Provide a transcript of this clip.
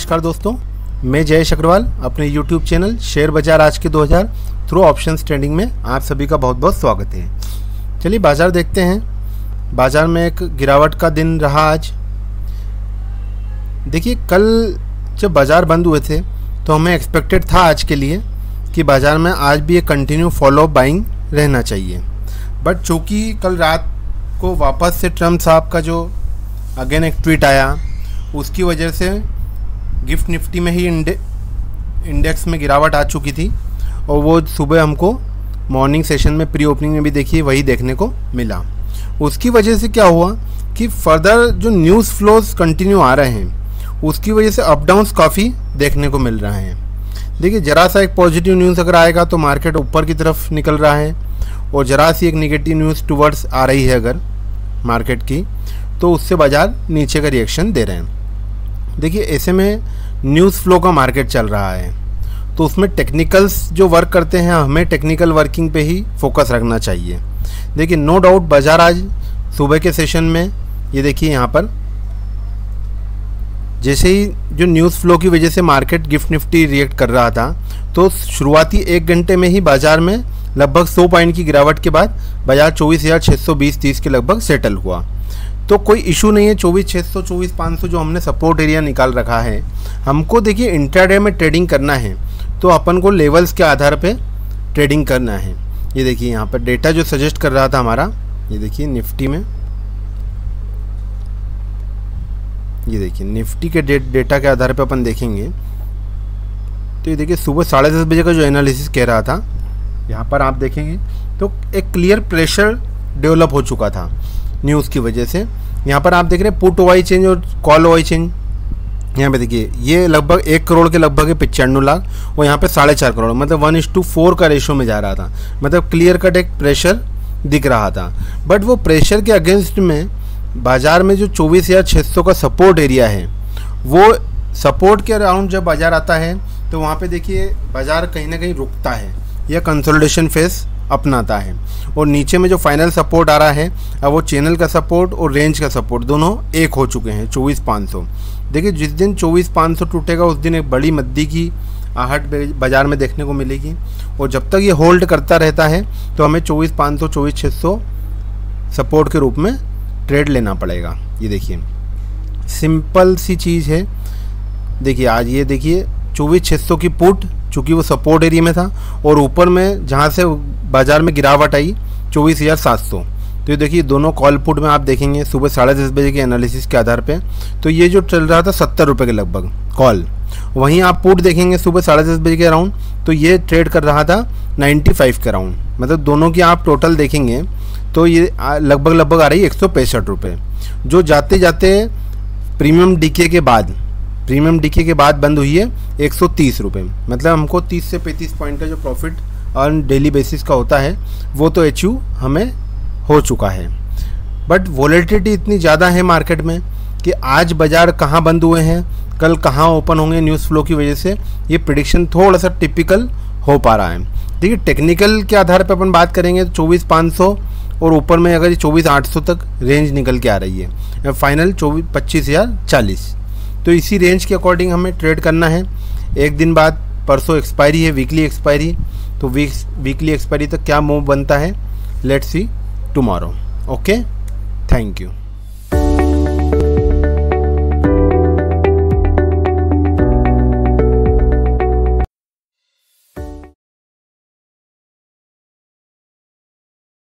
नमस्कार दोस्तों, मैं जयेश अग्रवाल अपने YouTube चैनल शेयर बाजार आज के 2000 थ्रू ऑप्शंस ट्रेडिंग में आप सभी का बहुत बहुत स्वागत है। चलिए बाजार देखते हैं। बाजार में एक गिरावट का दिन रहा आज। देखिए कल जब बाजार बंद हुए थे तो हमें एक्सपेक्टेड था आज के लिए कि बाजार में आज भी एक कंटिन्यू फॉलो बाइंग रहना चाहिए, बट चूँकि कल रात को वापस से ट्रम्प साहब का जो अगेन एक ट्वीट आया, उसकी वजह से गिफ्ट निफ्टी में ही इंडेक्स में गिरावट आ चुकी थी और वो सुबह हमको मॉर्निंग सेशन में प्री ओपनिंग में भी देखिए वही देखने को मिला। उसकी वजह से क्या हुआ कि फर्दर जो न्यूज़ फ्लोज कंटिन्यू आ रहे हैं उसकी वजह से अप डाउन्स काफ़ी देखने को मिल रहे हैं। देखिए ज़रा सा एक पॉजिटिव न्यूज़ अगर आएगा तो मार्केट ऊपर की तरफ निकल रहा है और ज़रा सी एक नेगेटिव न्यूज़ टुवर्ड्स आ रही है अगर मार्केट की, तो उससे बाजार नीचे का रिएक्शन दे रहे हैं। देखिए ऐसे में न्यूज़ फ्लो का मार्केट चल रहा है तो उसमें टेक्निकल्स जो वर्क करते हैं हमें टेक्निकल वर्किंग पे ही फोकस रखना चाहिए। देखिए नो डाउट बाजार आज सुबह के सेशन में ये देखिए यहाँ पर जैसे ही जो न्यूज़ फ्लो की वजह से मार्केट गिफ्ट निफ्टी रिएक्ट कर रहा था तो शुरुआती 1 घंटे में ही बाजार में लगभग 100 पॉइंट की गिरावट के बाद बाजार 24,620-30 के लगभग सेटल हुआ। तो कोई इशू नहीं है 24,600 24,500 जो हमने सपोर्ट एरिया निकाल रखा है। हमको देखिए इंट्राडे में ट्रेडिंग करना है तो अपन को लेवल्स के आधार पे ट्रेडिंग करना है। ये देखिए यहाँ पर डेटा जो सजेस्ट कर रहा था हमारा, ये देखिए निफ्टी में, ये देखिए निफ्टी के डेटा के आधार पे अपन देखेंगे तो ये देखिए सुबह 10:30 बजे का जो एनालिसिस कह रहा था यहाँ पर आप देखेंगे तो एक क्लियर प्रेशर डेवलप हो चुका था न्यूज़ की वजह से। यहाँ पर आप देख रहे हैं पुट ओवाई चेंज और कॉल ओवाई चेंज, यहाँ पे देखिए ये लगभग 1 करोड़ के लगभग है 95 लाख और यहाँ पे 4.5 करोड़, मतलब 1:4 का रेशो में जा रहा था। मतलब क्लियर कट एक प्रेशर दिख रहा था, बट वो प्रेशर के अगेंस्ट में बाजार में जो 24,600 का सपोर्ट एरिया है वो सपोर्ट के अराउंड जब बाजार आता है तो वहाँ पे देखिए बाजार कहीं ना कहीं रुकता है या कंसोलिडेशन फेस अपनाता है और नीचे में जो फाइनल सपोर्ट आ रहा है अब वो चैनल का सपोर्ट और रेंज का सपोर्ट दोनों एक हो चुके हैं 24,500। देखिए जिस दिन 24,500 टूटेगा उस दिन एक बड़ी मद्दी की आहट बाजार में देखने को मिलेगी और जब तक ये होल्ड करता रहता है तो हमें 24,500 24,600 सपोर्ट के रूप में ट्रेड लेना पड़ेगा। ये देखिए सिंपल सी चीज़ है। देखिए आज ये देखिए 24,600 की पुट चूँकि वो सपोर्ट एरिया में था और ऊपर में जहाँ से बाजार में गिरावट आई 24,700, तो ये देखिए दोनों कॉल पुट में आप देखेंगे सुबह 10:30 बजे के एनालिसिस के आधार पे तो ये जो चल रहा था 70 रुपये के लगभग कॉल, वहीं आप पुट देखेंगे सुबह 10:30 बजे के अराउंड तो ये ट्रेड कर रहा था 95 के अराउंड। मतलब दोनों की आप टोटल देखेंगे तो ये लगभग आ रही है 165 रुपये, जो जाते जाते प्रीमियम डीके के बाद बंद हुई है 130 रुपये। मतलब हमको 30 से 35 पॉइंट का जो प्रॉफिट ऑन डेली बेसिस का होता है वो तो अचीव हमें हो चुका है। बट वॉलेटिलिटी इतनी ज़्यादा है मार्केट में कि आज बाज़ार कहाँ बंद हुए हैं, कल कहाँ ओपन होंगे, न्यूज़ फ्लो की वजह से ये प्रेडिक्शन थोड़ा सा टिपिकल हो पा रहा है। देखिए टेक्निकल के आधार पर अपन बात करेंगे तो 24,500 और ऊपर में अगर 24,800 तक रेंज निकल के आ रही है, फाइनल 25,040, तो इसी रेंज के अकॉर्डिंग हमें ट्रेड करना है। एक दिन बाद परसों एक्सपायरी है, वीकली एक्सपायरी, तो वीकली एक्सपायरी तक क्या मूव बनता है let's see tomorrow. Okay, thank you.